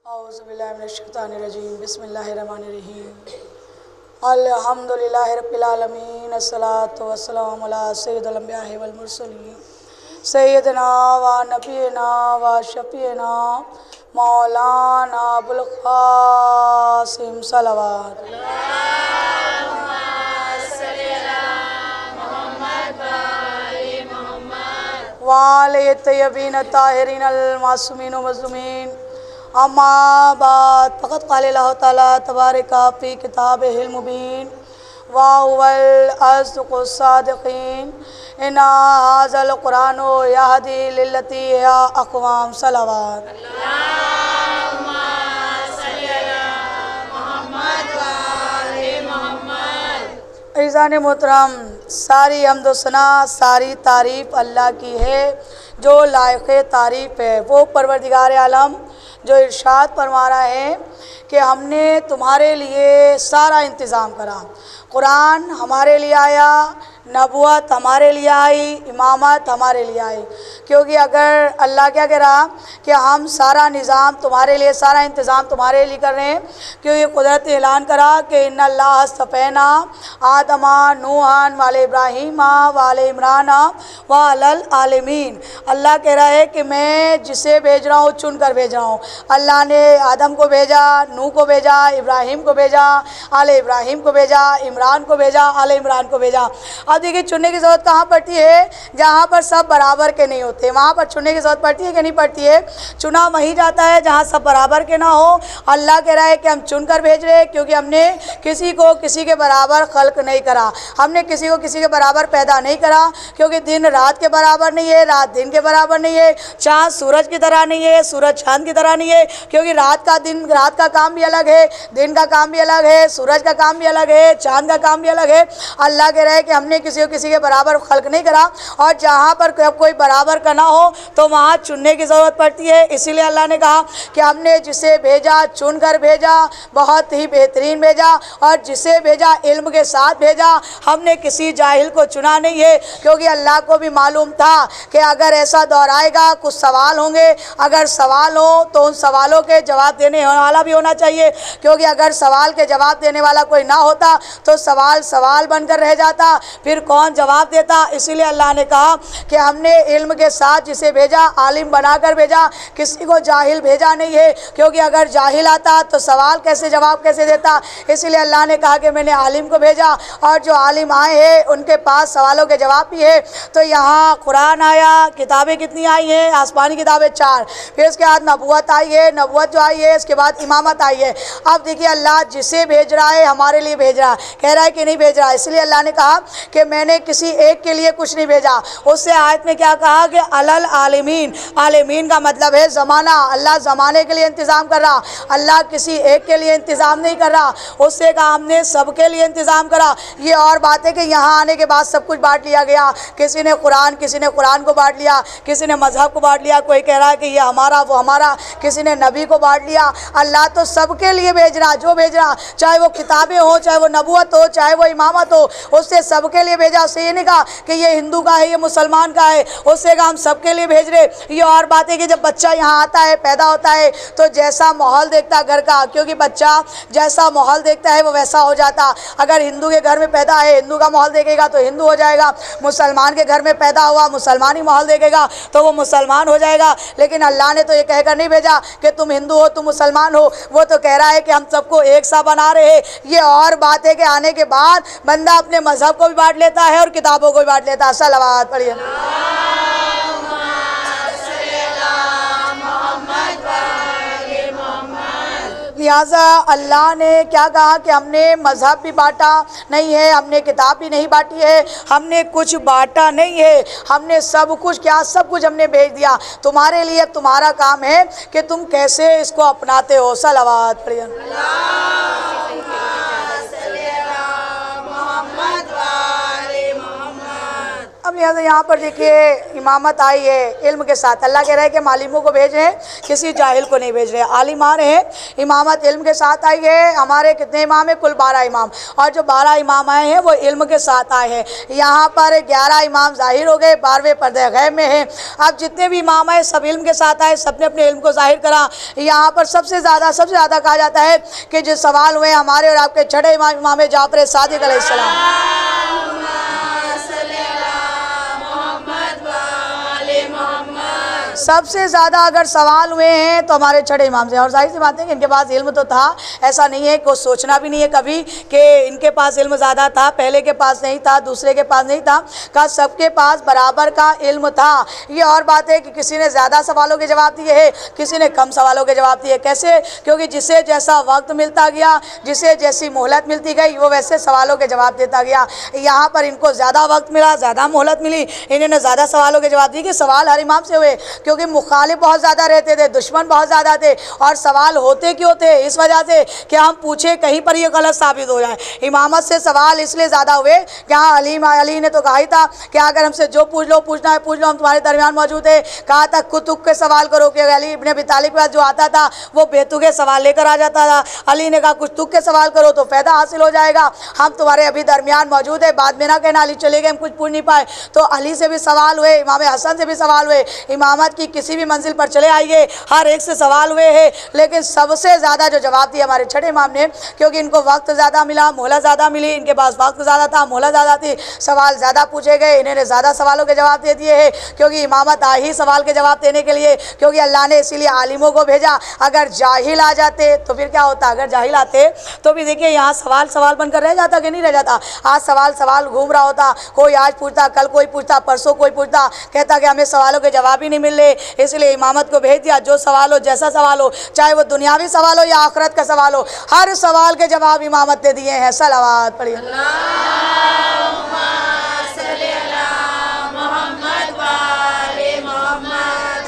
औज़ुबिल्लाहिमिनश्शैतानिर्रजीम बिस्मिल्लाहिर्रहमानिर्रहीम अल्हम्दुलिल्लाहि रब्बिल आलमीन अस्सलातु वस्सलामु अला सय्यिदिल अंबिया'i वल मुरसलीन सय्यिदिना व नबीना व शफीना मौलाना अबुल क़ासिम सल्लल्लाहु व आलिहि तय्यबीन ताहिरीन अल मासूमीन व मज़लूमीन अम्मा बाद फ़क़त क़ाल अल्लाहु तआला तबारक फ़ी किताबिहिल मुबीन व हुवल अस्दक़ुस सादिक़ीन इन्ना हाज़ल क़ुरानु यहदी लिल्लती हिया अक़वाम सल्लल्लाहु ईज़ान मोहतरम, सारी हम्द व सना सारी तारीफ़ अल्लाह की है जो लायक़ तारीफ़ है। वो परवरदिगार आलम जो इरशाद फरमा रहा है कि हमने तुम्हारे लिए सारा इंतज़ाम करा। कुरान हमारे लिए आया, नबुवत हमारे लिए आई, इमामत हमारे लिए आई। क्योंकि अगर अल्लाह क्या कह रहा कि हम सारा निज़ाम तुम्हारे लिए, सारा इंतज़ाम तुम्हारे लिए कर रहे हैं, क्योंकि कुदरत ने ऐलान करा कि इन्नल्लाह अस्तफ़ैना आदमा नूहन वाले इब्राहीमा वाले इमरान वालल आलमीन। अल्लाह कह रहा है कि मैं जिसे भेज रहा हूँ चुन कर भेज रहा हूँ। अल्लाह ने आदम को भेजा, नूह को भेजा, इब्राहीम को भेजा, आले इब्राहीम को भेजा, इमरान को भेजा, आले इमरान को भेजा। अब देखिए चुनने की ज़रूरत कहाँ पड़ती है? जहाँ पर सब बराबर के नहीं होते, वहाँ पर चुनने की ज़रूरत पड़ती है कि नहीं पड़ती है? चुना वहीं जाता है जहाँ सब बराबर के ना हो। अल्लाह कह रहा है कि हम चुन कर भेज रहे हैं, क्योंकि हमने किसी को किसी के बराबर खल्क नहीं करा, हमने किसी को किसी के बराबर पैदा नहीं करा। क्योंकि दिन रात के बराबर नहीं है, रात दिन के बराबर नहीं है, चाँद सूरज की तरह नहीं है, सूरज चाँद की तरह नहीं है। क्योंकि रात का काम भी अलग है, दिन का काम भी अलग है, सूरज का काम भी अलग है, चाँद का काम भी अलग है। अल्लाह कह रहा है कि हमने किसी को किसी के बराबर खल्क नहीं करा। और जहाँ पर कोई बराबर का ना हो तो वहाँ चुनने की ज़रूरत पड़ती है। इसीलिए अल्लाह ने कहा कि हमने जिसे भेजा चुन कर भेजा, बहुत ही बेहतरीन भेजा, और जिसे भेजा इल्म के साथ भेजा। हमने किसी जाहिल को चुना नहीं है, क्योंकि अल्लाह को भी मालूम था कि अगर ऐसा दौर आएगा कुछ सवाल होंगे। अगर सवाल हो तो उन सवालों के जवाब देने वाला भी होना चाहिए, क्योंकि अगर सवाल के जवाब देने वाला कोई ना होता तो सवाल सवाल बनकर रह जाता, फिर कौन जवाब देता। इसीलिए अल्लाह ने कहा कि हमने इल्म के साथ जिसे भेजा आलिम बनाकर भेजा, किसी को जाहिल भेजा नहीं है। क्योंकि अगर जाहिल आता तो सवाल कैसे जवाब कैसे देता। इसीलिए अल्लाह ने कहा कि मैंने आलिम को भेजा, और जो आलिम आए हैं उनके पास सवालों के जवाब भी है। तो यहाँ कुरान आया, किताबें कितनी आई हैं? आसमानी किताबें 4, फिर उसके बाद नबूवत आई है, नबूवत जो आई है इसके बाद इमामत आई है। अब देखिए अल्लाह जिसे भेज रहा है हमारे लिए भेज रहा है, कह रहा है कि नहीं भेज रहा है। इसलिए अल्लाह ने कहा कि मैंने किसी एक के लिए कुछ नहीं भेजा। उससे आयत में क्या कहा कि अलल आलिमीन, आलिमीन का मतलब है ज़माना। अल्लाह ज़माने के लिए इंतज़ाम कर रहा, अल्लाह किसी एक के लिए इंतज़ाम नहीं कर रहा। उससे कहा हमने सबके लिए इंतज़ाम करा। ये और बात है कि यहाँ आने के बाद सब कुछ बांट लिया गया। किसी ने कुरान को बांट लिया, किसी ने मज़हब को बांट लिया, कोई कह रहा है कि ये हमारा वो हमारा, किसी ने नबी को बांट लिया। अल्लाह तो सबके लिए भेज रहा, जो भेज रहा, चाहे वो किताबें हो, चाहे वो नबूवत हो, चाहे वो इमामत हो, उससे सबके लिए भेजा। उससे ये नहीं कहा कि ये हिंदू का है, ये मुसलमान का है, उससे कहा हम सबके लिए भेज रहे। ये और बात है कि जब बच्चा यहाँ आता है, पैदा होता है, तो जैसा माहौल देखता है घर का, क्योंकि बच्चा जैसा माहौल देखता है वो वैसा हो जाता। अगर हिंदू के घर में पैदा है, हिंदू का माहौल देखेगा तो हिंदू हो जाएगा। मुसलमान के घर में पैदा हुआ, मुसलमानी माहौल देखेगा तो वो मुसलमान हो जाएगा। लेकिन अल्लाह ने तो ये कहकर नहीं भेजा कि तुम हिंदू हो तुम मुसलमान हो, वो तो कह रहा है कि हम सबको एक सा बना रहे हैं। ये और बात है कि आने के बाद बंदा अपने मजहब को भी बांट लेता है और किताबों को भी बांट लेता है। सलावत पढ़िए। लिहाजा अल्लाह ने क्या कहा कि हमने मज़हब भी बांटा नहीं है, हमने किताब भी नहीं बांटी है, हमने कुछ बांटा नहीं है। हमने सब कुछ क्या, सब कुछ हमने भेज दिया तुम्हारे लिए। तुम्हारा काम है कि तुम कैसे इसको अपनाते हो। सलावत पढ़िए। अब अपनी यहाँ पर देखिए इमामत आई है इल्म के साथ। अल्लाह कह रहा है कि मालिमों को भेज रहे हैं, किसी जाहिल को नहीं भेज रहे। आलिमान है, इमामत इल्म के साथ आई है। हमारे कितने इमाम है? कुल 12 इमाम, और जो 12 इमाम आए हैं वो इल्म के साथ आए हैं। यहाँ पर 11 इमाम जाहिर हो गए, 12वें पर्दे गैब में हैं। अब जितने भी इमाम आए सब इल्म के साथ आए, सब ने अपने इल्म को जाहिर करा। यहाँ पर सबसे ज़्यादा कहा जाता है कि जो सवाल हुए हमारे और आपके छठे इमाम इमाम जाफर सादिक अलैहिस्सलाम, सबसे ज़्यादा अगर सवाल हुए हैं तो हमारे छठे इमाम से। और जाहिर सी बात है कि इनके पास इल्म तो था, ऐसा नहीं है कि सोचना भी नहीं है कभी कि इनके पास इल्म ज़्यादा था, पहले के पास नहीं था, दूसरे के पास नहीं था। का सबके पास बराबर का इल्म था। ये और बात है कि किसी ने ज़्यादा सवालों के जवाब दिए हैं, किसी ने कम सवालों के जवाब दिए। कैसे? क्योंकि जिसे जैसा वक्त मिलता गया, जिसे जैसी मोहलत मिलती गई, वो वैसे सवालों के जवाब देता गया। यहाँ पर इनको ज़्यादा वक्त मिला, ज़्यादा मोहलत मिली, इन्होंने ज़्यादा सवालों के जवाब दिए। कि सवाल हर इमाम से हुए क्योंकि मुखालिफ बहुत ज़्यादा रहते थे, दुश्मन बहुत ज़्यादा थे। और सवाल होते क्यों थे? इस वजह से कि हम पूछे कहीं पर ये गलत साबित हो जाए। इमामत से सवाल इसलिए ज़्यादा हुए कि हाँ अली ने तो कहा ही था कि अगर हमसे जो पूछ लो, पूछना है पूछ लो, हम तुम्हारे दरमियान मौजूद है। कहा था कुतुब के सवाल करो, कि अली इब्ने अबी तालिब के पास जो आता था वो बेतुके सवाल लेकर आ जाता था। अली ने कहा कुछ तुक के सवाल करो तो फ़ायदा हासिल हो जाएगा, हम तुम्हारे अभी दरमियान मौजूद है। बाद में ना कहना अली चले गए हम कुछ पूछ नहीं पाए। तो अली से भी सवाल हुए, इमाम हसन से भी सवाल हुए। इमामत की किसी भी मंजिल पर चले आइए, हर एक से सवाल हुए हैं। लेकिन सबसे ज़्यादा जो जवाब दिया हमारे छठे इमाम ने, क्योंकि इनको वक्त ज़्यादा मिला, मोहलत ज़्यादा मिली, इनके पास वक्त ज़्यादा था, मोहलत ज़्यादा थी, सवाल ज़्यादा पूछे गए, इन्होंने ज़्यादा सवालों के जवाब दे दिए हैं। क्योंकि इमामत आई ही सवाल के जवाब देने के लिए, क्योंकि अल्लाह ने इसीलिए आलिमों को भेजा। अगर जाहिल आ जाते तो फिर क्या होता? अगर जाहिल आते तो भी देखिए यहाँ सवाल बनकर रह जाता कि नहीं रह जाता। आज सवाल घूम रहा होता, कोई आज पूछता, कल कोई पूछता, परसों कोई पूछता, कहता कि हमें सवालों के जवाब ही नहीं मिल रहे। इसलिए इमामत को भेज दिया, जो सवाल हो, जैसा सवाल हो, चाहे वो दुनियावी सवाल हो या आखिरत का सवाल हो, हर सवाल के जवाब इमामत ने दिए हैं। सलावत पढ़िए।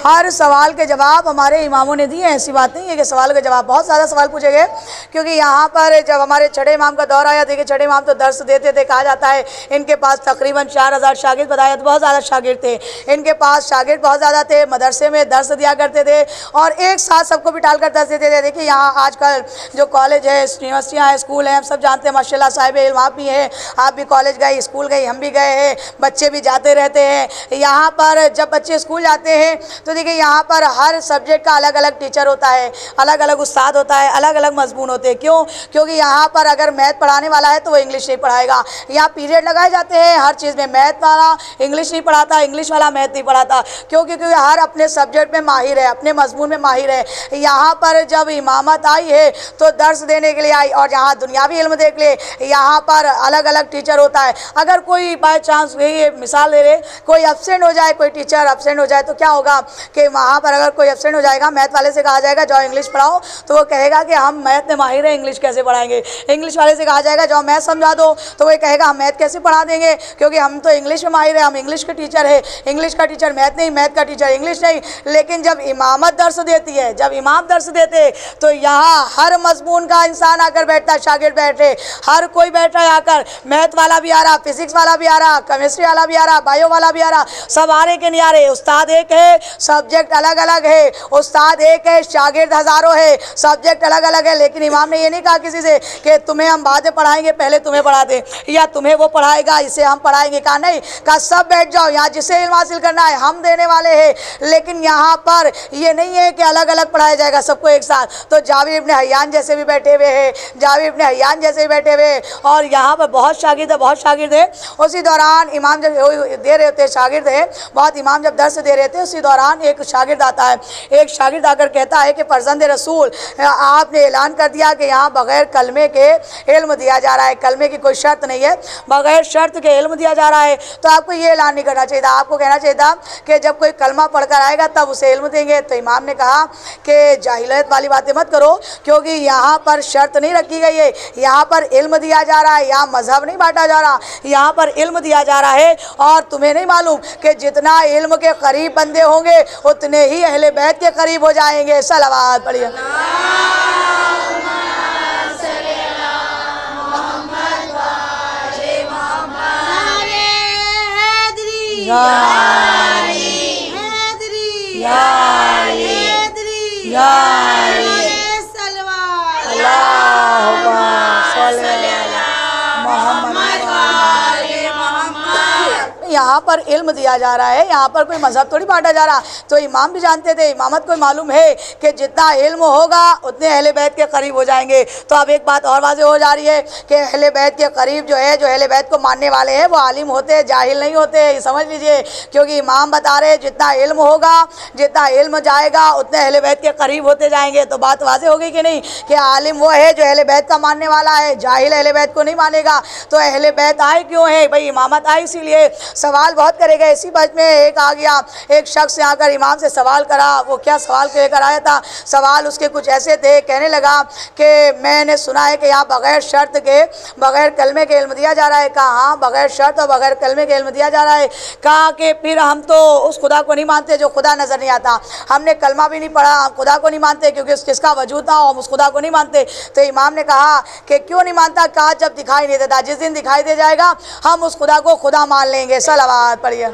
हर सवाल के जवाब हमारे इमामों ने दिए हैं। ऐसी बात नहीं है कि सवाल के जवाब, बहुत ज़्यादा सवाल पूछे गए। क्योंकि यहाँ पर जब हमारे छठे इमाम का दौर आया, देखिए छठे इमाम तो दर्स देते थे। कहा जाता है इनके पास तकरीबन 4000 शागिर्द, बताया तो बहुत ज़्यादा शागिर्द थे इनके पास, शागिर्द बहुत ज़्यादा थे। मदरसे में दर्स दिया करते थे और एक साथ सबको बिठाल कर दर्स देते थे। देखिए यहाँ आजकल जो कॉलेज है, यूनिवर्सिटियाँ हैं, स्कूल हैं, हम सब जानते हैं माशाल्लाह। साहिब इल्म आप भी हैं, आप भी कॉलेज गए, स्कूल गए, हम भी गए हैं, बच्चे भी जाते रहते हैं। यहाँ पर जब बच्चे स्कूल जाते हैं तो देखिए यहाँ पर हर सब्जेक्ट का अलग अलग टीचर होता है, अलग अलग उस्ताद होता है, अलग अलग मजमून होते हैं। क्यों? क्योंकि यहाँ पर अगर मैथ पढ़ाने वाला है तो वो इंग्लिश नहीं पढ़ाएगा। यहाँ पीरियड लगाए जाते हैं हर चीज़ में। मैथ वाला इंग्लिश नहीं पढ़ाता, इंग्लिश वाला मैथ नहीं पढ़ाता। क्योंकि हर अपने सब्जेक्ट में माहिर है, अपने मजमून में माहिर है। यहाँ पर जब इमामत आई है तो दर्स देने के लिए आई, और यहाँ दुनियावी इल्म देख ले, यहाँ पर अलग अलग टीचर होता है। अगर कोई बाय चांस, ये मिसाल दे रहे, कोई एब्सेंट हो जाए, कोई टीचर एब्सेंट हो जाए तो क्या होगा कि वहाँ पर अगर कोई एब्सेंट हो जाएगा, मैथ वाले से कहा जाएगा जाओ इंग्लिश पढ़ाओ, तो वो कहेगा कि हम मैथ में माहिर है, इंग्लिश कैसे पढ़ाएंगे। इंग्लिश वाले से कहा जाएगा जाओ मैथ समझा दो, तो वो कहेगा हम मैथ कैसे पढ़ा देंगे, क्योंकि हम तो इंग्लिश में माहिर है, हम इंग्लिश के टीचर है। इंग्लिश का टीचर मैथ नहीं, मैथ का टीचर इंग्लिश नहीं। लेकिन जब इमामत दर्स देती है, जब इमाम दर्स देते तो यहाँ हर मजमून का इंसान आकर बैठता है, शागिर्द बैठे, हर कोई बैठ रहा है आकर। मैथ वाला भी आ रहा, फिजिक्स वाला भी आ रहा, केमिस्ट्री वाला भी आ रहा, बायो वाला भी आ रहा, सब आ रहे के नहीं आ रहे। उस्ताद एक है, सब्जेक्ट अलग अलग है। उस्ताद एक है, शागिर्द हज़ारों है, सब्जेक्ट अलग अलग है। लेकिन इमाम ने ये नहीं कहा किसी से कि तुम्हें हम बाद में पढ़ाएंगे, पहले तुम्हें पढ़ा दें, या तुम्हें वो पढ़ाएगा इसे हम पढ़ाएंगे। कहा नहीं, कहा सब बैठ जाओ, यहाँ जिसे इल्म हासिल करना है हम देने वाले हैं। लेकिन यहाँ पर ये नहीं है कि अलग अलग पढ़ाया जाएगा सबको एक साथ। तो जाबिर इब्ने हय्यान जैसे भी बैठे हुए हैं, जाबिर इब्ने हय्यान जैसे भी बैठे हुए, और यहाँ पर बहुत शागिर्द है। उसी दौरान इमाम जब दे रहे होते, शागिर्द है बहुत, इमाम जब दर्स दे रहे थे उसी दौरान एक शागिर्द आता है। एक शागिर्द आकर कहता है कि फर्जंद रसूल, आपने ऐलान कर दिया कि यहाँ बग़ैर कलमे के इल्म दिया जा रहा है, कलमे की कोई शर्त नहीं है, बग़ैर शर्त के इल्म दिया जा रहा है। तो आपको ये ऐलान नहीं करना चाहिए था, आपको कहना चाहिए था कि जब कोई कलमा पढ़कर आएगा तब उसे इल्म देंगे। तो इमाम ने कहा कि जाहिलियत वाली बातें मत करो, क्योंकि यहाँ पर शर्त नहीं रखी गई है, यहाँ पर इल्म दिया जा रहा है, यहाँ मजहब नहीं बांटा जा रहा, यहाँ पर इल्म दिया जा रहा है। और तुम्हें नहीं मालूम कि जितना इल्म के करीब बंदे होंगे उतने ही अहले बैत के करीब हो जाएंगे। सलावत पढ़िए। या अली, हैदरी, या अली, हैदरी, या अली, सलवात, अल्लाहुम्मा सल्ली अला मोहम्मद। यहाँ पर इल्म दिया जा रहा है, यहाँ पर कोई मजहब थोड़ी बांटा जा रहा। तो इमाम भी जानते थे, इमामत को मालूम है कि जितना इल्म होगा उतने अहले बैत के करीब हो जाएंगे। तो अब एक बात और वाज़ेह हो जा रही है कि अहले बैत के करीब जो है, जो अहले बैत को मानने वाले हैं वो आलिम होते हैं, जाहिल नहीं होते, ये समझ लीजिए। क्योंकि इमाम बता रहे जितना इल्म होगा, जितना इल्म जाएगा उतने अहले बैत के करीब होते जाएंगे। तो बात वाज़ेह हो गई कि नहीं कि आलिम वो है जो अहले बैत का मानने वाला है, जाहिल अहले बैत को नहीं मानेगा। तो अहले बैत आए क्यों है भाई? इमामत आई इसीलिए। सवाल बहुत करेगा। इसी बात में एक आ गया, एक शख्स यहाँ आकर इमाम से सवाल करा। वो क्या सवाल लेकर आया था? सवाल उसके कुछ ऐसे थे, कहने लगा कि मैंने सुना है कि यहाँ बग़ैर शर्त के, बग़ैर कलमे के इल्म दिया जा रहा है। कहा हाँ, बग़ैर शर्त और बग़ैर कलमे के इल्म दिया जा रहा है। कहा कि फिर हम तो उस खुदा को नहीं मानते जो खुदा नज़र नहीं आता, हमने कलमा भी नहीं पढ़ा, हम खुदा को नहीं मानते क्योंकि किसका वजूद था, हम उस खुदा को नहीं मानते। तो इमाम ने कहा कि क्यों नहीं मानता? कहा जब दिखाई नहीं देता, जिस दिन दिखाई दे जाएगा हम उस खुदा को खुदा मान लेंगे। सलावत पढ़िए।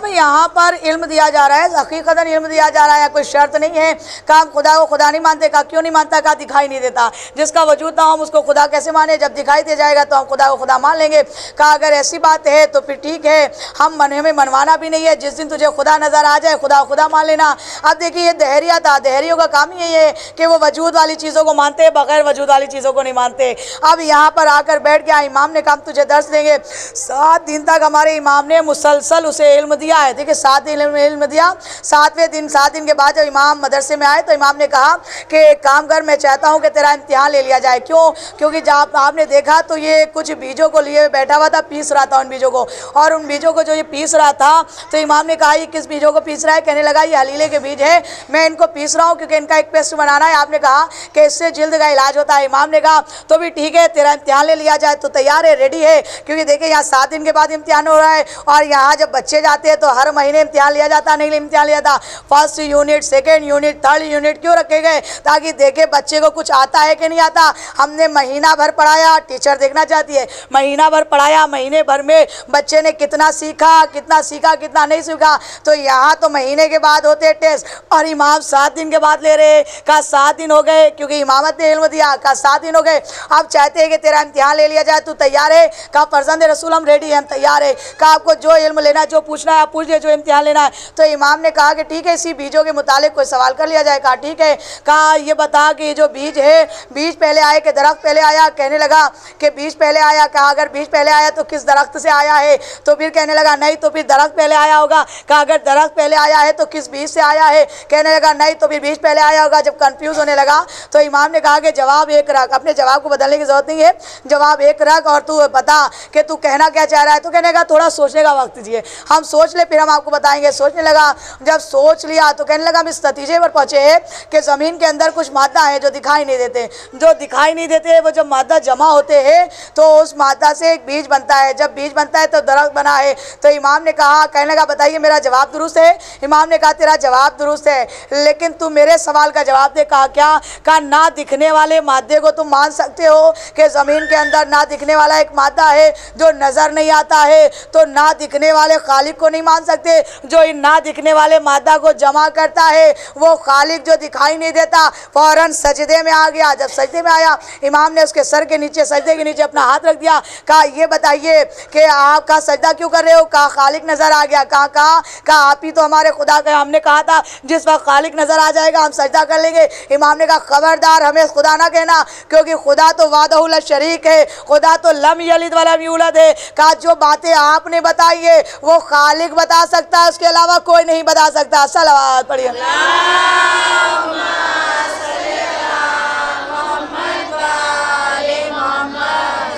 यहाँ पर इल्म दिया जा रहा है, हकीकतन इल्म दिया जा रहा है, कोई शर्त नहीं है। कहा खुदा को खुदा नहीं मानते। कहा क्यों नहीं मानता? कहा दिखाई नहीं देता, जिसका वजूद ना हम उसको खुदा कैसे माने? जब दिखाई दे जाएगा तो हम खुदा को खुदा मान लेंगे। कहा अगर ऐसी बात है तो फिर ठीक है, हम हमें मनवाना भी नहीं है, जिस दिन तुझे खुदा नज़र आ जाए खुदा खुदा मान लेना। अब देखिए ये दहरिया था, दहरियों का काम ही यही है कि वो वजूद वाली चीज़ों को मानते हैं, बगैर वजूद वाली चीज़ों को नहीं मानते। अब यहाँ पर आकर बैठ गया इमाम ने, कहा तुझे दर्स देंगे। 7 दिन तक हमारे इमाम ने मुसलसल उसे इल्म दिया है। देखिए 7 दिन इल्म दिया। 7वें दिन, 7 दिन के बाद जब इमाम मदरसे में आए तो इमाम ने कहा कि एक काम कर, मैं चाहता हूँ कि तेरा इम्तिहान ले लिया जाए। क्यों? क्योंकि जब आपने देखा तो ये कुछ बीजों को लिए बैठा हुआ था, पीस रहा था उन बीजों को, और उन बीजों को जो ये पीस रहा था तो इमाम ने कहा ये किस बीजों को पीस रहा है? कहने लगा ये हलीले के बीज है, मैं इनको पीस रहा हूँ क्योंकि इनका एक पेस्ट बनाना है। आपने कहा कि इससे जिल्द का इलाज होता है। इमाम ने कहा तो भी ठीक है, तेरा इम्तिहान ले लिया जाए। तो तैयार है, रेडी है, क्योंकि देखिए यहाँ 7 दिन के बाद इम्तिहान हो रहा है, और यहाँ जब बच्चे जाते हैं तो हर महीने इम्तिहान लिया जाता, नहीं इम्तिहान लिया था। First unit, second unit, third unit क्यों रखे गए? ताकि देखे बच्चे को कुछ आता है कि नहीं आता। हमने महीना भर पढ़ाया, टीचर देखना चाहती है, महीना भर पढ़ाया, महीने भर में बच्चे ने कितना सीखा, कितना नहीं सीखा। तो यहाँ तो महीने के बाद होते टेस्ट, और इमाम 7 दिन के बाद ले रहे। कहा 7 दिन हो गए, क्योंकि इमामत ने इल्म दिया। कहा 7 दिन हो गए, अब चाहते हैं कि तेरा इम्तिहान ले लिया जाए, तू तैयार है? कहा फर्जंद रसूल हम रेडी हैं, हम तैयार है। कहा आपको जो इल्म लेना है, जो पूछना है आप पूछ लिए, जो इम्तिहान लेना है। तो इमाम ने कहा कि ठीक है, इसी बीजों के मुतालिक कोई सवाल कर लिया जाए। कहा ठीक है। कहा ये बता कि जो बीज है, बीज पहले आए कि दरख्त पहले आया? कहने लगा कि बीज पहले आया। कहा अगर बीज पहले आया तो किस दरख्त से आया है? तो फिर कहने लगा नहीं, तो फिर दरख्त पहले आया होगा। कहा अगर दरख्त पहले आया है तो किस बीज से आया है? कहने लगा नहीं, तो फिर बीज पहले आया होगा। जब कंफ्यूज होने लगा तो इमाम ने कहा कि जवाब एक रख, अपने जवाब को बदलने की जरूरत नहीं है, जवाब एक रख और तू बता कि तू कहना क्या चाह रहा है। तो कहने लगा थोड़ा सोचने का वक्त दीजिए, हम सोच ले फिर हम आपको बताएंगे। सोचने लगा, जब सोच लिया तो कहने लगा हम इस नतीजे पर पहुंचे हैं कि ज़मीन के अंदर कुछ मादा है जो दिखाई नहीं देते, जो दिखाई नहीं देते वो जब मादा जमा होते हैं तो उस मादा से एक बीज बनता है, जब बीज बनता है तो दरख्त बना है। तो इमाम ने कहा, कहने लगा बताइए मेरा जवाब दुरुस्त है? इमाम ने कहा तेरा जवाब दुरुस्त है, लेकिन तू मेरे सवाल का जवाब दे। कहा क्या? कहा ना दिखने वाले मादे को तुम मान सकते हो कि ज़मीन के अंदर ना दिखने वाला एक मादा है जो नज़र नहीं आता है, तो ना दिखने वाले खालिक को नहीं मान सकते जो इन ना दिखने वाले मादा को जमा करता है। वो खालिक जो दिखाई नहीं देता फौरन सजदे में आ गया। जब सजदे में आया इमाम ने उसके सर के नीचे, सजदे के नीचे अपना हाथ रख दिया। कहा ये बताइए कि आपका सजदा क्यों कर रहे हो? कहा खालिक नज़र आ गया। कहा आप ही तो हमारे खुदा का, हमने कहा था जिस वक्त खालिक नज़र आ जाएगा हम सजदा कर लेंगे। इमाम ने कहा खबरदार हमें खुदा ना कहना, क्योंकि खुदा तो वादहुल ला शरीक है, खुदा तो लम यलिद वलम यूलद है। कहा जो बातें आपने बताई है वो खालिक बता सकता है, उसके अलावा कोई नहीं बता सकता। सलावत पढ़िए।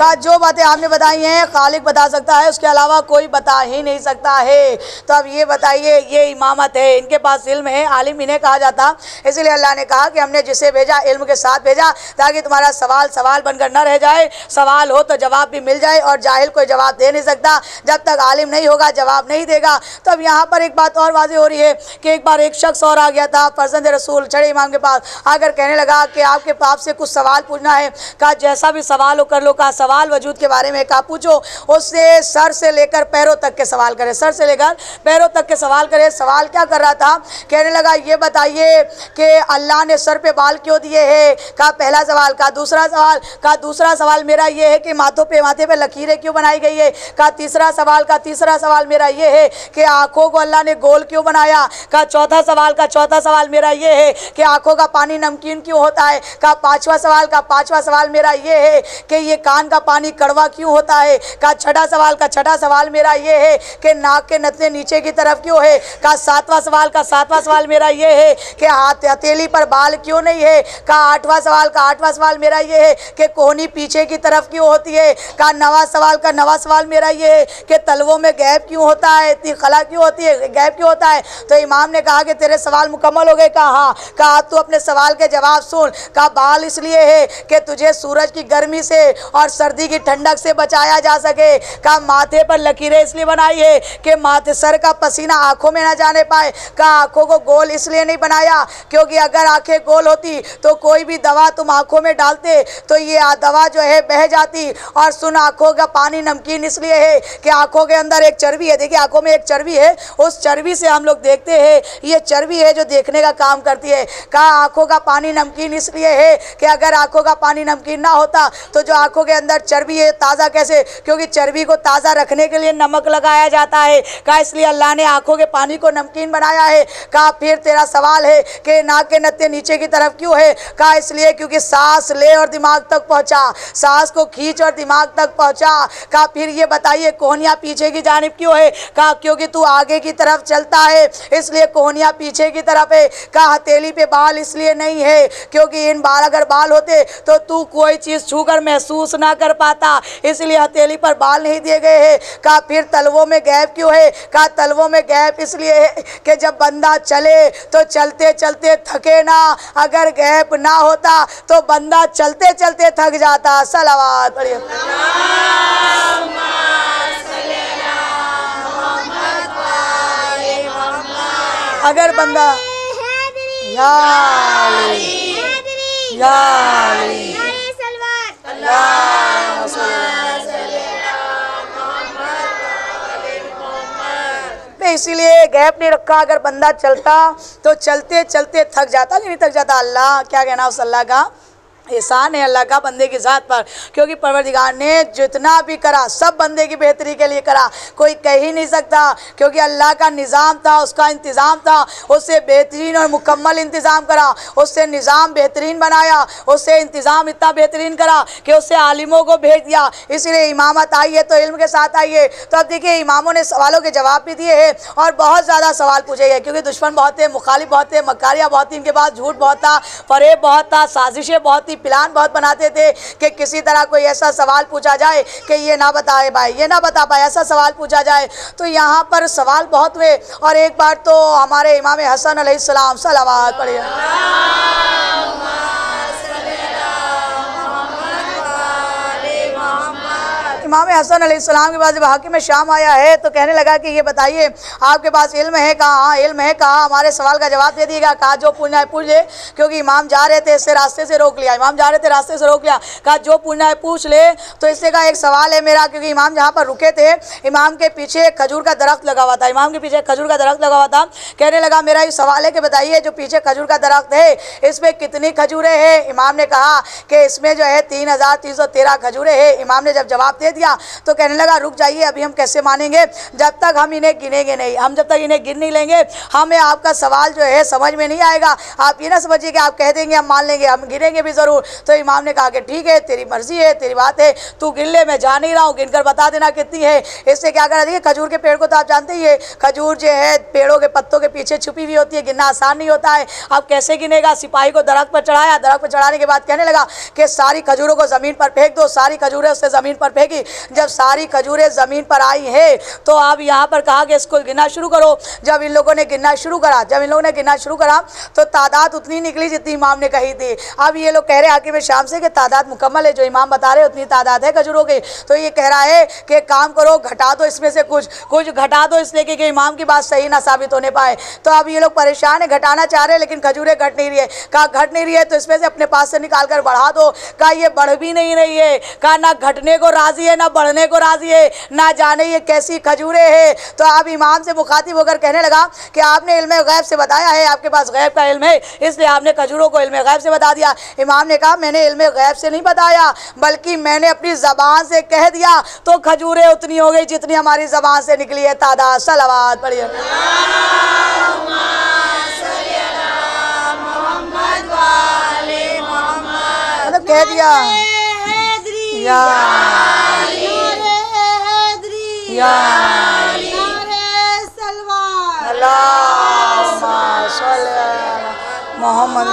कहा जो बातें आपने बताई हैं खालिक बता सकता है, उसके अलावा कोई बता ही नहीं सकता है। तो अब ये बताइए, ये इमामत है, इनके पास इल्म है, आलिम इन्हें कहा जाता। इसलिए अल्लाह ने कहा कि हमने जिसे भेजा इल्म के साथ भेजा, ताकि तुम्हारा सवाल सवाल बनकर न रह जाए, सवाल हो तो जवाब भी मिल जाए। और जाहिल कोई जवाब दे नहीं सकता, जब तक आलिम नहीं होगा जवाब नहीं देगा। तो अब यहाँ पर एक बात और वाज़ेह हो रही है कि एक बार एक शख्स और आ गया था फर्जंद रसूल छड़े इमाम के पास, आकर कहने लगा कि आपके पाप से कुछ सवाल पूछना है। कहा जैसा भी सवाल हो कर लो। कहा सवाल वजूद के बारे में, कहा पूछो। उससे सर से लेकर पैरों तक के सवाल करे, सर से लेकर पैरों तक के सवाल करे। सवाल क्या कर रहा था? कहने लगा ये बताइए कि अल्लाह ने सर पे बाल क्यों दिए हैं? कहा पहला सवाल। कहा दूसरा सवाल? कहा दूसरा सवाल मेरा ये है कि माथे पे लकीरें क्यों बनाई गई है? कहा तीसरा सवाल। का तीसरा सवाल मेरा ये है कि आंखों को अल्लाह ने गोल क्यों बनाया? का चौथा सवाल। का चौथा सवाल मेरा ये है कि आंखों का पानी नमकीन क्यों होता है? का पांचवा सवाल। का पांचवा सवाल मेरा ये है कि ये कान का पानी कड़वा क्यों होता है? का छठा सवाल। का छठा सवाल मेरा ये है कि नाक के नथने नीचे की तरफ क्यों है? का सातवां सवाल। का सातवां सवाल मेरा ये है कि हथेली पर बाल क्यों नहीं है? का आठवां सवाल। का आठवां सवाल मेरा ये है कि कोहनी पीछे की तरफ क्यों होती है? का नवा सवाल। का नवा सवाल मेरा ये है कि तलवों में गैप क्यों होता है, इतनी खला क्यों होती है, गैप क्यों होता है? तो इमाम ने कहा कि तेरे सवाल मुकम्मल हो गए। कहा हाँ। कहा तू अपने सवाल के जवाब सुन। कहा बाल इसलिए है कि तुझे सूरज की गर्मी से और सर्दी की ठंडक से बचाया जा सके। कहा माथे पर लकीरें इसलिए बनाई है कि माथे सर का पसीना आंखों में ना जाने पाए। कहा आंखों को गोल इसलिए नहीं बनाया क्योंकि अगर आंखें गोल होती तो कोई भी दवा तुम आंखों में डालते तो ये दवा जो है बह जाती। और सुन आंखों का पानी नमकीन इसलिए है कि आंखों के अंदर एक चर्बी है, देखिए आंखों में एक चर्बी है, उस चर्बी से हम लोग देखते हैं, ये चर्बी है जो देखने का काम करती है। कहा आंखों का पानी नमकीन इसलिए है कि अगर आंखों का पानी नमकीन ना होता तो जो आंखों के अंदर चर्बी है ताज़ा कैसे? क्योंकि चर्बी को ताज़ा रखने के लिए नमक लगाया जाता है। कहा इसलिए अल्लाह ने आंखों के पानी को नमकीन बनाया है। कहा फिर तेरा सवाल है कि नाक के नत्थे नीचे की तरफ क्यों है? कहा इसलिए क्योंकि सांस ले और दिमाग तक पहुंचा, सांस को खींच और दिमाग तक पहुंचा। कहा फिर ये बताइए कोहनियाँ पीछे की जानिब क्यों है? कहा क्योंकि तू आगे की तरफ चलता है इसलिए कोहनियाँ पीछे की तरफ है। कहा हथेली पे बाल इसलिए नहीं है क्योंकि इन बाल अगर बाल होते तो तू कोई चीज़ छूकर महसूस ना कर पाता, इसलिए हथेली पर बाल नहीं दिए गए हैं। कहा फिर तलवों में गैप क्यों है? कहा तलवों में गैप इसलिए है कि जब बंदा चले तो चलते चलते थके ना, अगर गैप ना होता तो बंदा चलते चलते थक जाता। सलावत पढ़िए। अगर बंदा या इसीलिए गैप नहीं रखा। अगर बंदा चलता तो चलते चलते थक जाता, नहीं थक जाता। अल्लाह क्या कहना उस अल्लाह का एहसान है अल्लाह का बंदे की ज़ात पर, क्योंकि परवरदिगार ने जितना भी करा सब बंदे की बेहतरी के लिए करा, कोई कह ही नहीं सकता, क्योंकि अल्लाह का निज़ाम था, उसका इंतज़ाम था, उससे बेहतरीन और मुकम्मल इंतज़ाम करा, उससे निज़ाम बेहतरीन बनाया, उससे इंतज़ाम इतना बेहतरीन करा कि उससे आलिमों को भेज दिया। इसीलिए इमामत आई है तो इल्म के साथ आई है। तो अब देखिए इमामों ने सवालों के जवाब भी दिए हैं और बहुत ज़्यादा सवाल पूछे गए, क्योंकि दुश्मन बहुत थे, मुखालिफ बहुत थे, मकारियाँ बहुत थी, इनके पास झूठ बहुत था, फरेब बहुत था, साजिशें बहुत थी, प्लान बहुत बनाते थे कि किसी तरह कोई ऐसा सवाल पूछा जाए कि ये ना बताए भाई, ये ना बता पाए, ऐसा सवाल पूछा जाए। तो यहाँ पर सवाल बहुत हुए और एक बार तो हमारे इमाम हसन अलैहिस्सलाम सलावत पढ़िए। इमाम हसन अलैहिस्सलाम के पास जब हाकिम शाम आया है तो कहने लगा कि ये बताइए आपके पास इल्म है? कहा हाँ इल्म है। कहा हमारे सवाल का जवाब दे दिएगा। कहा जो पूछना है पूछ ले, क्योंकि इमाम जा रहे थे इससे रास्ते से रोक लिया, इमाम जा रहे थे रास्ते से रोक लिया। कहा जो पूछना है पूछ ले। तो इससे कहा एक सवाल है मेरा, क्योंकि इमाम जहाँ पर रुके थे इमाम के पीछे एक खजूर का दरख्त लगा हुआ था, इमाम के पीछे एक खजूर का दरख्त लगा हुआ था। कहने लगा मेरा ये सवाल है कि बताइए जो पीछे खजूर का दरख्त है इसमें कितनी खजूरें हैं? इमाम ने कहा कि इसमें जो है 3313 खजूरें हैं। इमाम ने जब जवाब दे दिया। तो कहने लगा रुक जाइए, अभी हम कैसे मानेंगे जब तक हम इन्हें गिनेंगे नहीं। हम जब तक इन्हें गिन नहीं लेंगे हमें आपका सवाल जो है समझ में नहीं आएगा। आप ये ना समझिए कि आप कह देंगे हम मान लेंगे, हम गिनेंगे भी ज़रूर। तो इमाम ने कहा कि ठीक है, तेरी मर्जी है, तेरी बात है, तू गिन ले, मैं जा नहीं रहा हूँ, गिनकर बता देना कितनी है। इससे क्या करा, देखिए खजूर के पेड़ को तो आप जानते ही है, खजूर जो है पेड़ों के पत्तों के पीछे छुपी हुई होती है, गिनना आसान नहीं होता है। अब कैसे गिनेगा। सिपाही को दरख्त पर चढ़ाया, दरख्त पर चढ़ाने के बाद कहने लगा कि सारी खजूरों को ज़मीन पर फेंक दो। सारी खजूरें उससे ज़मीन पर फेंकी। जब सारी खजूरें ज़मीन पर आई है तो अब यहाँ पर कहा कि इसको गिनना शुरू करो। जब इन लोगों ने गिनना शुरू करा, तो तादाद उतनी निकली जितनी इमाम ने कही थी। अब ये लोग कह रहे हाकिम शाम से कि तादाद मुकम्मल है, जो इमाम बता रहे उतनी तादाद है खजूरों की। तो ये कह रहा है कि काम करो, घटा दो इसमें से कुछ घटा दो, इसलिए कि इमाम की बात सही ना साबित होने पाए। तो अब ये लोग परेशान है, घटाना चाह रहे हैं लेकिन खजूरें घट नहीं रही है। कहा घट नहीं रही है तो इसमें से अपने पास से निकाल कर बढ़ा दो। कहा ये बढ़ भी नहीं रही है। कहा ना घटने को राजी है ना बढ़ने को राजी है, ना जाने ये कैसी खजूरें हैं। तो अब इमाम से मुखातिब होकर कहने लगा कि आपने इल्म गैब से बताया है, आपके पास गैब का इल्म है, इसलिए आपने खजूरों को इल्म गैब से बता दिया। इमाम ने कहा मैंने इल्म गैब से नहीं बताया, बल्कि मैंने अपनी ज़बान से कह दिया तो खजूरें उतनी हो गई जितनी हमारी ज़बान से निकली है तादाद। सलावत पढ़िए। मतलब कह दिया मोहम्मद।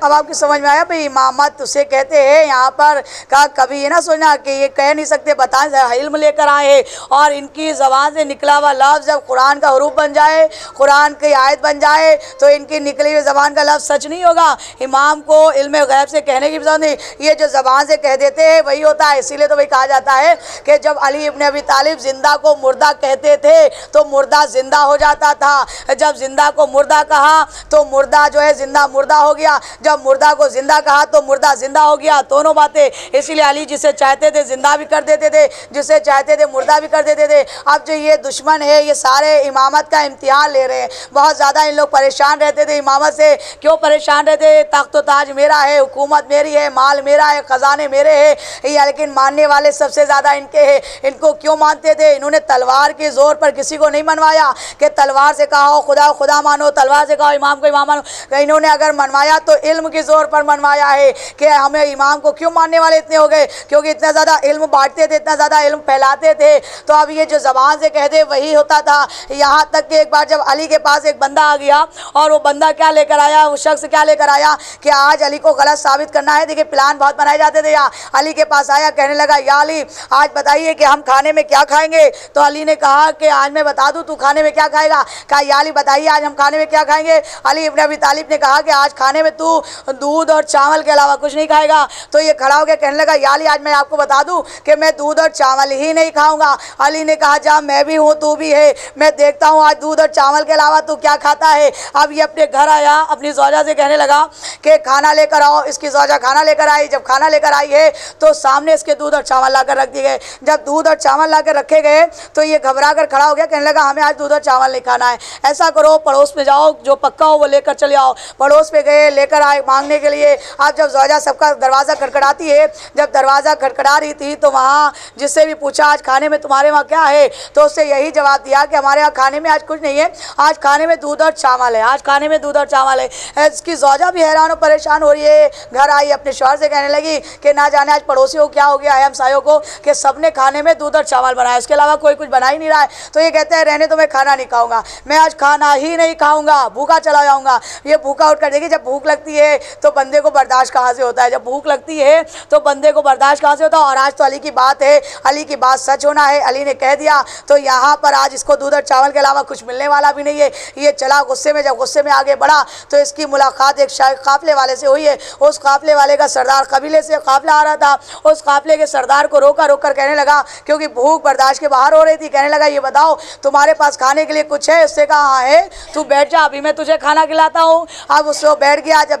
अब आपकी समझ में आया भाई इमामत उसे कहते हैं। यहाँ पर का कभी ये ना सोचना कि ये कह नहीं सकते, बताएं इल्म लेकर आए और इनकी ज़बान से निकला हुआ लफ्ज़ जब कुरान का हरूफ बन जाए, कुरान की आयत बन जाए तो इनकी निकली हुई ज़बान का लफ्ज़ सच नहीं होगा। इमाम को इल्म गैब से कहने की ज़रूरत नहीं, ये जो ज़बान से कह देते हैं वही होता है। इसीलिए तो वही कहा जाता है कि जब अली इब्न अबी तालिब ज़िंदा को मुर्दा कहते थे तो मुर्दा ज़िंदा हो जाता था। जब ज़िंदा को मुर्दा कहा तो मुर्दा जो है ज़िंदा मुर्दा हो गया, जब मुर्दा को जिंदा कहा तो मुर्दा जिंदा हो गया। दोनों बातें। इसीलिए अली जिसे चाहते थे जिंदा भी कर देते थे, जिसे चाहते थे मुर्दा भी कर देते थे। अब जो ये दुश्मन है ये सारे इमामत का इम्तिहान ले रहे हैं। बहुत ज़्यादा इन लोग परेशान रहते थे इमामत से। क्यों परेशान रहते? तख्त ताज मेरा है, हुकूमत मेरी है, माल मेरा है, ख़जाने मेरे हैं, लेकिन मानने वाले सबसे ज़्यादा इनके हैं। इनको क्यों मानते थे? इन्होंने तलवार के ज़ोर पर किसी को नहीं मनवाया कि तलवार से कहा हो खुदा खुदा मानो, तलवार से कहा इमाम को इमाम मानो। इन्होंने अगर मनवाया तो इल्म के जोर पर मनवाया है कि हमें इमाम को क्यों मानने वाले इतने हो गए, क्योंकि इतना ज़्यादा इल्म बांटते थे, इतना ज़्यादा इल्म फैलाते थे। तो अब ये जो ज़बान से कह दे वही होता था। यहाँ तक कि एक बार जब अली के पास एक बंदा आ गया और वो बंदा क्या लेकर आया, वो शख्स क्या लेकर आया कि आज अली को गलत साबित करना है। देखिए प्लान बहुत बनाए जाते थे। यहाँ अली के पास आया, कहने लगा या अली आज बताइए कि हम खाने में क्या खाएंगे। तो अली ने कहा कि आज मैं बता दूँ तू खाने में क्या खाएगा। कहा या अली बताइए आज हम खाने में क्या खाएंगे। अली इब्न अबी तालिब ने कहा कि आज खाने में तू दूध और चावल के अलावा कुछ नहीं खाएगा। तो ये खड़ा हो गया, कहने लगा या अली आज मैं आपको बता दूं कि मैं दूध और चावल ही नहीं खाऊंगा। अली ने कहा जा मैं भी हूँ तू भी है, मैं देखता हूँ आज दूध और चावल के अलावा तू क्या खाता है। अब ये अपने घर आया, अपनी ज़ौजा से कहने लगा कि खाना लेकर आओ। इसकी ज़ौजा खाना लेकर आई। जब खाना लेकर आई है तो सामने इसके दूध और चावल ला कर रख दिए गए। जब दूध और चावल ला कर रखे गए तो ये घबरा कर खड़ा हो गया, कहने लगा हमें आज दूध और चावल नहीं खाना है। ऐसा करो पड़ोस में जाओ, जो पक्का हो वो लेकर चले आओ। पड़ोस पे गए, लेकर आए मांगने के लिए। आज जब ज़ौजा सबका दरवाज़ा खटखटाती है, जब दरवाज़ा खटखटा रही थी तो वहाँ जिससे भी पूछा आज खाने में तुम्हारे वहाँ क्या है, तो उससे यही जवाब दिया कि हमारे यहाँ खाने में आज कुछ नहीं है, आज खाने में दूध और चावल है, आज खाने में दूध और चावल है। इसकी ज़ौजा भी हैरान और परेशान हो रही है। घर आई, अपने शौहर से कहने लगी कि ना जाने आज पड़ोसियों को क्या हो गया है, हमसायों को, कि सबने खाने में दूध और चावल बनाया, उसके अलावा कोई कुछ बना ही नहीं रहा है। तो ये कहते हैं रहने तो मैं खाना नहीं खाऊंगा, मैं आज खाना ही नहीं खाऊंगा, भूखा चला जाऊँगा। ये भूखा उठ कर देखिए, जब भूख लगती है तो बंदे को बर्दाश्त कहाँ से होता है, जब भूख लगती है तो बंदे को बर्दाश्त कहाँ से होता है। और आज तो अली की बात है, अली की बात सच होना है, अली ने कह दिया तो यहाँ पर आज इसको दूध और चावल के अलावा कुछ मिलने वाला भी नहीं है। ये चला गुस्से में, जब गुस्से में आगे बढ़ा तो इसकी मुलाकात एक काफिले वाले से हुई है। उस काफिले वाले का सरदार, कबीले से काफिला आ रहा था, उस काफिले के सरदार को रोका, रोक कर कहने लगा, क्योंकि भूख बर्दाश्त के बाहर हो रही थी, कहने लगा ये बताओ तुम्हारे पास खाने के लिए कुछ है। उससे कहा हाँ है, तू बैठ जा, अभी मैं तुझे खाना खिलाता हूँ। अब उसको बैठ गया। जब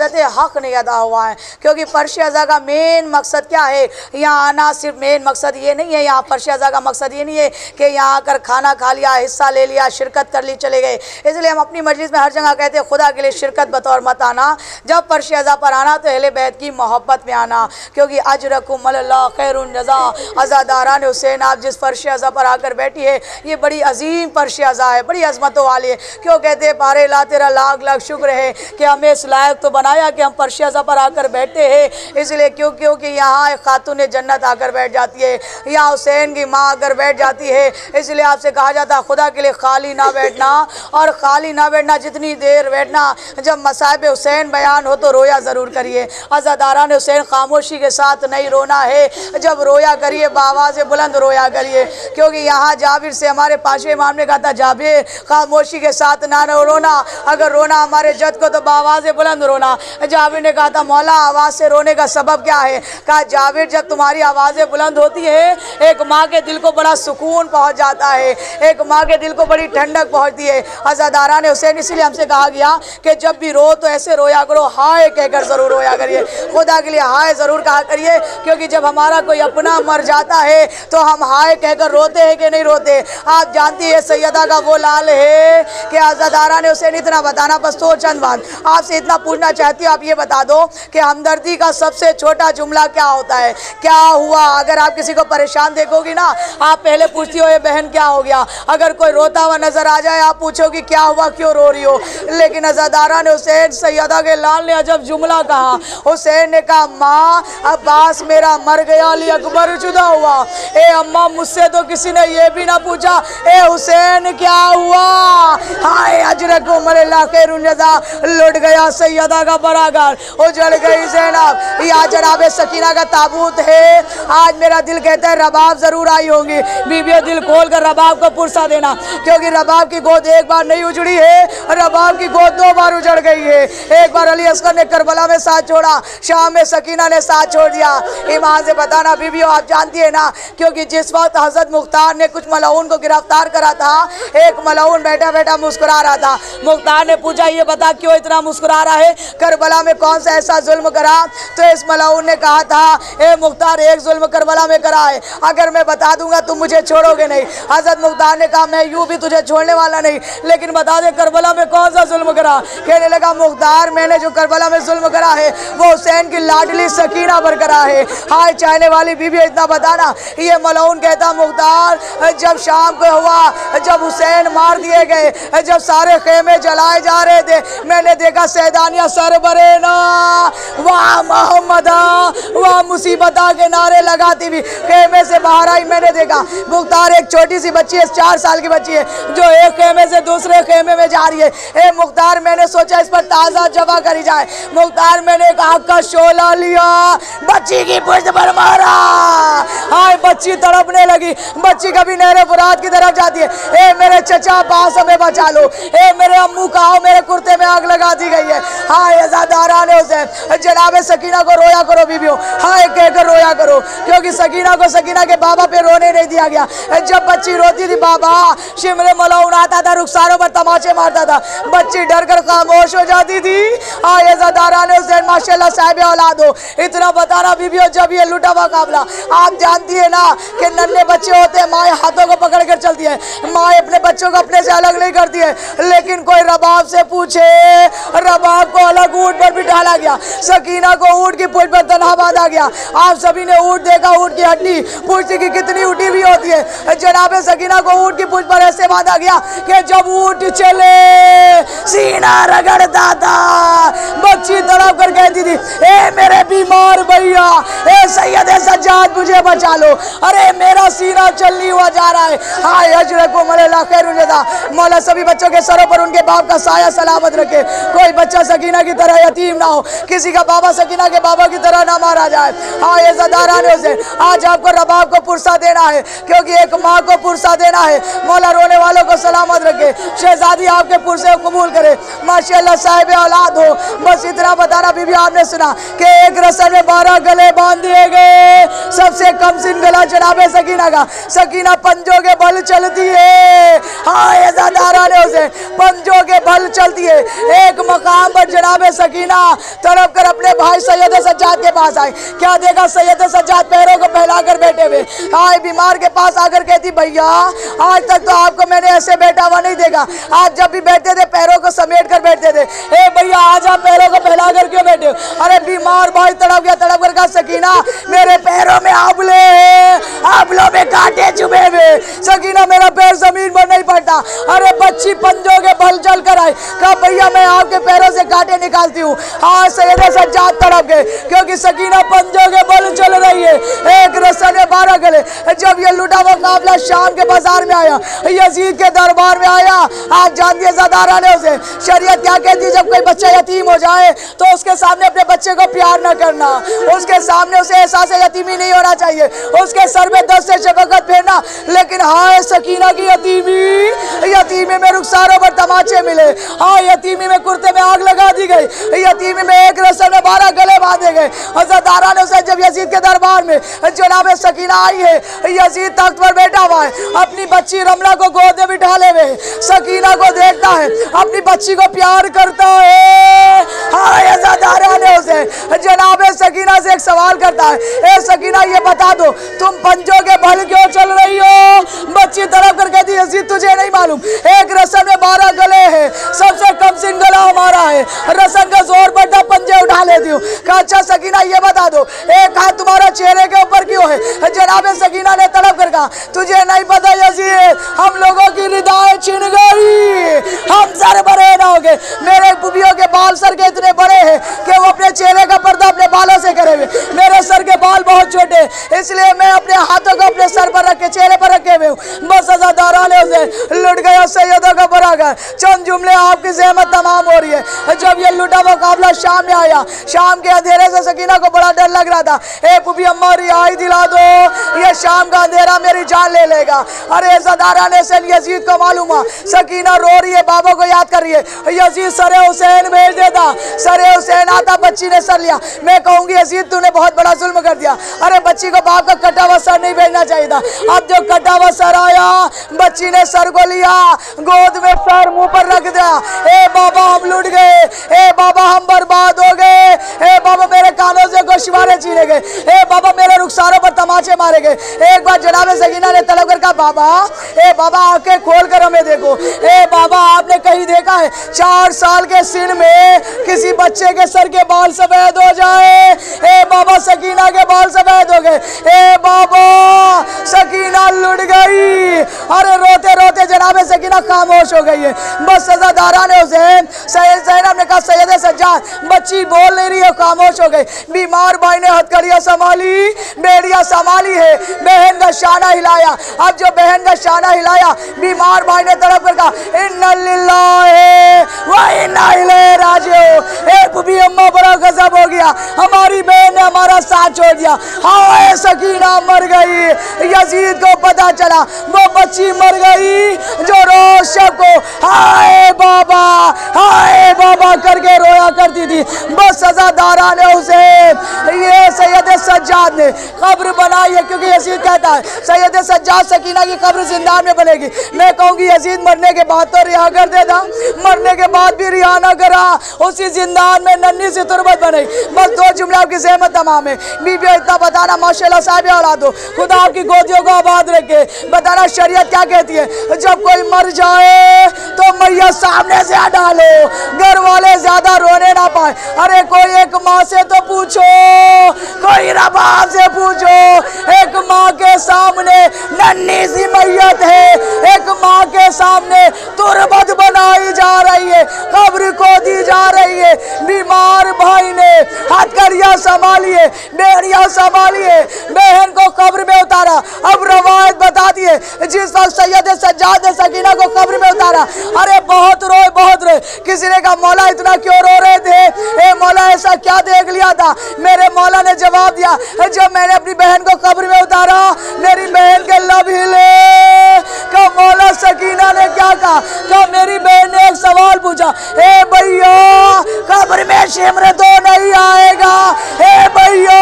इबादत हक़ नहीं अदा हुआ है। क्योंकि फर्श अज़ा का मेन मकसद क्या है, यहाँ आना सिर्फ मेन मकसद ये नहीं है, यहाँ फर्श अज़ा का मकसद ये नहीं है कि यहाँ आकर खाना खा लिया, हिस्सा ले लिया, शिरकत कर ली, चले गए। इसलिए हम अपनी मजलिस में हर जगह कहते हैं खुदा के लिए शिरकत बतौर मत आना, जब फर्श अज़ा पर आना तो अहले बैत की मोहब्बत में आना। क्योंकि अजरकुम अल्लाह खैरुन जज़ा, अज़ादारान हुसैन आप जिस फर्श अज़ा पर आकर बैठी है ये बड़ी अजीम फर्श अज़ा है, बड़ी अजमतों वाली है। क्यों कहते हैं पारे ला तेरा लाख लाख शुक्र है कि हमें इस लायक तो बनाया कि हम फर्श अज़ा पर आकर बैठते हैं। इसलिए क्योंकि यहाँ एक खातून जन्नत आकर बैठ जाती है, यहाँ हुसैन की माँ आकर बैठ जाती है। इसलिए आपसे कहा जाता है खुदा के लिए खाली ना बैठना, और खाली ना बैठना जितनी देर बैठना, जब मसाइब हुसैन बयान हो तो रोया ज़रूर करिए। अज़ादारान हुसैन खामोशी के साथ नहीं रोना है, जब रोया करिए बावाज़ बुलंद रोया करिए। क्योंकि यहाँ जाबिर से हमारे पाशे इमाम ने कहा था जाबिर खामोशी के साथ ना रोना, अगर रोना हमारे जद को तो बावाज़ बुलंद रोना। जाबिर ने कहा था मौला आवाज़ से रोने का सबब क्या है? कहा जाबिर जब तुम्हारी आवाज़ें बुलंद होती है एक माँ के दिल को बड़ा सुकून पहुँच जाता है, एक माँ के दिल को बड़ी ठंडक पहुँचती है। अज़ादारान हुसैन इसलिए हमसे कहा गया कि जब भी रो तो ऐसे रोया करो, हाय कहकर ज़रूर रोया करिए, खुदा के लिए हाय ज़रूर कहा करिए। क्योंकि जब हमारा कोई अपना मर जाता है तो हम हाय कहकर रोते हैं कि नहीं रोते? आप जानती है सैयदा का वो लाल है कि अज़ादारान हुसैन इतना बताना बस तो चंद बात आपसे इतना पूछना चाहती हूँ, आप ये बता दो कि हमदर्दी का सबसे छोटा जुमला क्या होता है? क्या हुआ? अगर आप किसी को परेशान देखोगी ना, आप पहले पूछती हो ये बहन क्या हो गया। अगर कोई रोता हुआ नजर आ जाए आप पूछोगी क्या हुआ, क्यों रो रही हो। लेकिन अज़ादारान हुसैन सैयदा के लाल ने अजब जुमला कहा। हुसैन ने कहा माँ अब्बास मेरा मर गया, अली अकबर जुदा हुआ। ए अम्मा मुझसे तो किसी ने ये भी ना पूछा ए हुसैन क्या हुआ। हाय अजरक उमर जज़ा, लुट गया सैयदा का बरागर, उजड़ गई ज़ैनब। या जनाब सकीना का ताबूत है। आज मेरा दिल कहता है रबाब ज़रूर आई होंगी। बीबियों दिल खोल कर रबाब को पुरसा देना, क्योंकि रबाब की गोद एक बार नहीं उजड़ी है, रबाब की गोद 2 बार उजड़ गई है। एक बार अली अस्कर ने करबला में साथ छोड़ा, शाम में सकीना ने साथ छोड़ दिया। ईमान से बताना बीबियों आप जानती है ना, क्योंकि जिस वक्त हज़रत मुख्तार ने कुछ मलाउन को गिरफ्तार करा था, एक मलाउन बैठा बैठा मुस्कुरा रहा था। मुख्तार ने पूछा ये बता क्यों इतना मुस्कुरा रहा है, करबला में कौन सा ऐसा जुल्म करा? तो इस मलाउन ने कहा था ए मुख्तार एक जुल्म करबला में करा है, अगर मैं बता दूंगा तुम मुझे छोड़ोगे नहीं। हज़रत मुख्तार ने कहा मैं यूं भी तुझे छोड़ने वाला नहीं, लेकिन बता दे करबला में कौन सा जुल्म करा। कहने लगा मुख्तार मैंने जो करबला में जुल्म करा है वो हुसैन की लाडली सकीना पर करा है। हाय चाहने वाली बीबी इतना बताना, ये मलाउन कहता मुख्तार जब शाम को हुआ, जब हुसैन मार दिए गए, जब सारे खेमे जलाए जा रहे थे, मैंने देखा सैदानिया सर बरे ना वाह मोहम्मदा वाह मुसीबता के नारे लगाती हुई खेमे से बाहर आई। मैंने देखा मुख्तार एक छोटी सी बच्ची है, 4 साल की बच्ची है, जो एक खेमे से दूसरे खेमे में जा रही है। ए मुख्तार मैंने सोचा इस पर ताज़ा जबा करी जाए। मुख्तार मैंने एक आग का शोला लिया, बच्ची की पुष्ट पर मारा। हाय बच्ची तड़पने लगी, बच्ची कभी नहरे फुरात की तरफ जाती है। ए मेरे चचा पास हमें बचा लो, ए मेरे अम्मू का आओ मेरे कुर्ते में आग लगा दी गई है। हाय अज़ादारान हुसैन जनाब सकीना को रोया करो बीबियों, हाय कहकर रोया करो, क्योंकि सकीना को सकीना के बाबा पे रोने नहीं दिया गया। जब बच्ची रोती थी बाबा शिमले मलाउन आता था, रुखसारों पर तमाचे मारता था, बच्ची डर कर खामोश हो जाती थी। हाय अज़ादारान हुसैन माशाल्लाह साहिब औलाद हो। इतना बताना बीबियों जब ये लुटा हुआ काबला, आप जानती है ना कि नन्हे बच्चे होते हैं माएँ हाथों को पकड़ कर चलती है, माँ अपने बच्चों को अपने से अलग नहीं करती है। लेकिन कोई रबाब से पूछे, रबाब को अलग ऊँट पर बिठाला गया, सकीना को ऊँट की पूंछ पर तन्हा बांधा गया। आप सभी ने ऊँट देखा, ऊँट की हड्डी पूंछ की कितनी उठी हुई होती है। जनाब सकीना को ऊँट की पूंछ पर ऐसे बांधा गया कि जब ऊँट चले सीना रगड़ता था। बच्ची तड़प कर कहती थी ए मेरे बीमार भैया, ए सैयद सज्जाद मुझे बचा लो, अरे मेरा सीना चलनी हुआ जा रहा है। हाय अजरको मौला खैरुन जज़ा, मौला सभी बच्चों के सरों पर उनके बाप का साया सलामत रखे। कोई बच्चा सकीना की तरह यतीम ना हो, किसी का बाबा सकीना के बाबा की तरह ना मारा जाए। हाय अज़ादारान हुसैन आज आपको रबाब को पुरसा देना है, क्योंकि एक माँ को पुरसा देना है। मौला रोने वालों को सलामत रखे, शहजादी आपके पुरसे को कबूल करे, माशाअल्लाह साहिब औलाद हो। बस इतना बताना बीबी आपने आपने सुना कि एक रस्म में 12 गले बांध दिए गए। सबसे कम सिन गला जनाबे सकीना का। सकीना पंजों के बल चलती है। हाँ ऐज़ादारा ने उसे पंजों के बल चलती है। एक मकाम पर जनाबे सकीना तड़प कर अपने भाई सैयद सज्जाद के पास आई। क्या देखा, सैयद सज्जाद पैरों को फैलाकर बैठे हुए। हाँ बीमार के पास आकर कहती भैया आज तक तो आपको मैंने ऐसे बैठा हुआ नहीं देखा। आज जब भी बैठते थे पैरों को समेट कर बैठते थे। ए भैया आज आप पैरों को फैलाकर क्यों बैठे हो? अरे बीमार भाई तड़प गया। तड़प कर कहा सकीना मेरे पैरों में आंवले आंवलों में कांटे चुभे हुए। सकीना मेरा पैर जमीन पर नहीं पड़ता। अरे बच्ची पंजों के बल चल कर आई। कहा भैया मैं आपके पैरों से कांटे निकालती हूँ। हाँ सैयद सज्जाद तड़प गए क्योंकि सकीना पंजों के बल चल रही है। एक रस्म में 12 गले। जब ये लुटा मुकाबला शाम के बाजार में आया, यजीद के दरबार में आया। आप जानती है ज़दारा ने उसे शरीयत क्या कहती है, जब कोई बच्चा यतीम हो जाए तो उसके सामने अपने बच्चे को प्यार न करना, उसके सामने उसे एहसास यतीमी नहीं होना चाहिए, उसके सर में 10 से शफकत फेरना। लेकिन हाय सकीना की यतीमी में रुखसारों पर तमाचे मिले। हाँ यतीमी में कुर्ते में आग लगा दी गई। यतीमी में एक रस्म में 12 गले बांधे गए। ज़दारा ने उसे जब यजीद के दरबार में जनाब सकीना आई है, यजीद तख्त पर बैठा हुआ है, अपनी बच्ची रमला को गोद में बिठा ले हुए सकीना को देखता है, अपनी बच्ची को प्यार करता है। हाँ ज़दारा ने उसे जनाब सकीना से एक सवाल करता है, ए सकीना ये बता दो तुम पंजों के बल क्यों चल रही हो? बच्ची तरफ कर कहती यजीद तुझे नहीं मालूम एक रस्म में 12 गले हैं, सबसे कम सिन गला हमारा है, रस्म का जोर पड़ता पंजे उठा लेती हूँ। कहा अच्छा सकीना ये बता दो एक हाथ तुम्हारा चेहरे के ऊपर क्यों है? जनाब सकीना ने तड़प कर कहा तुझे नहीं पता यजीद हम लोगों की रिदाएं छिन गई, हम सर बड़े ना हो गए। मेरे बुबियों के बाल सर के इतने बड़े हैं कि वो अपने चेहरे का पर्दा अपने बालों से करे हुए। मेरे सर के बाल बहुत छोटे इसलिए मैं अपने हाथों को अपने सर पर रख के चेहरे पर रखे हुए हूँ। बस ज़दारा ने उसे लुट गया सैयदों का बरागर। चंद जुमले आपकी ज़हमत तमाम हो रही है। जब ये लुटा मुकाबला शाम में आया, शाम के अंधेरे से सकीना को बड़ा डर लग रहा था। ए पुपी अम्मा रिहाई दिला दो, ये शाम का अंधेरा मेरी जान ले लेगा। अरे ज़दारा ने से यजीद को मालूम है सकीना रो रही है, बाबा को याद कर रही है। यजीद सरे हुसैन भेज देता, सरे हुसैन आता, बच्ची ने सर लिया। मैं कहूँगी यजीद तूने बहुत बड़ा जुल्म कर दिया। अरे बच्ची को बाप का कटा हुआ सर नहीं भेजना चाहिए था। अब जो कटा हुआ सर आया, बच्ची ने सर को लिया, गोद में सर मुंह पर रख दिया। ए बाबा हम लुट गए, ए बाबा हम बर्बाद हो गए, ए बाबा मेरे कानों से गोशवारे छीने गए, ए बाबा मेरे रुखसारों पर तमाचे मारे गए। एक बार जनाब सकीना ने तलब कर कहा बाबा, ए बाबा आंखें खोल कर हमें देखो। ए बाबा आपने कहीं देखा है 4 साल के सिन में किसी बच्चे के सर के बाल सफेद हो जाए? ए बाबा सकीना के बाल सफेद हो गए। ए बाबा सकीना लुट गई। अरे रोते रोते जनाब सकीना खामोश हो गई है। बस सजादारा ने उसे ज़ैनब ने कहा सैयद सज्जाद बच्ची बोल नहीं रही है, खामोश हो गई। बीमार भाई ने हथकड़ियाँ संभाली, बेड़ियाँ संभाली है, बहन का शाना हिलाया। अब जो बहन का शाना हिलाया, बीमार भाई ने तड़प कर कहा इन्ना लिल्लाहि व इन्ना इलैहि राजिऊन। ए बुबी अम्मा बड़ा गजब हो गया, हमारी बहन ने हमारा साथ छोड़ दिया। हाय सकीना मर गई। यजीद को पता चला वो बच्ची मर गई जो रोज शब को हाय बाबा करके रोया करती थी। बस सजादारा ने उसे ये सैयद सज्जाद ने कब्र बनाई है, क्योंकि यजीद कहता है सैयद सज्जाद सकीना की कब्र जिंदान में बनेगी। मैं कहूँगी यजीद मरने के बाद तो रिहा कर देता, मरने के बाद भी रिहा ना करा, उसी जिंदान में नन्ही सी तुरबत बनी। बस 2 जुमले आपकी ज़हमत तमाम है। बीबियों इतना बताना माशाल्लाह साहिब औलाद हो, खुदा आपकी गोदियों को आबाद रखे। बताना शरीयत क्या कहती है, जब कोई मर जाए तो मैयत सामने से हटा लो, घर वाले ज्यादा रोने ना पाए। अरे कोई एक माँ से तो पूछो, कोई रबाब से पूछो। एक माँ के सामने नन्ही सी मैयत है, एक माँ के सामने तुरबत बनाई जा रही है, कब्र को दी जा रही है। बीमार भाई ने हथकड़ियाँ संभाली है, बेड़ियाँ संभाली है, बहन को कब्र में उतारा। अब रवायत बताती है जिस वक्त सैयद सज्जाद ने सकीना को कब्र में उतारा, अरे बहुत रोए बहुत रोए। किसी ने कहा मौला इतना क्यों रो रहे थे? ए मौला ऐसा क्या देख लिया था? मेरे मौला ने जवाब दिया जब मैंने अपनी बहन को कब्र में उतारा मेरी बहन के लब हिले। कहा मौला सकीना ने क्या कहा? मेरी बहन ने एक सवाल पूछा, ए भैया कब्र में शिम्र तो नहीं आएगा। हे भैया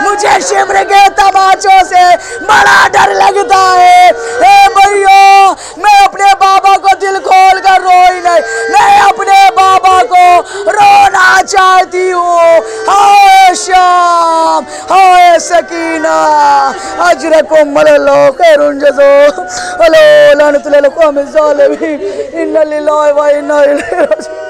मुझे शिम्र के तमाचों से बड़ा डर लगता है। हे भैया मैं अपने बाबा को दिल खोल कर रोई नहीं, मैं अपने बाबा को रोना चाहती हूँ। हाय श्याम, हाय सकीना, अजरको मललो कैरुंजो अलो लानतुल लकुम ज़ालिमीन इन्ना लिल्लाहि व इन्ना इलैहि राजिऊन।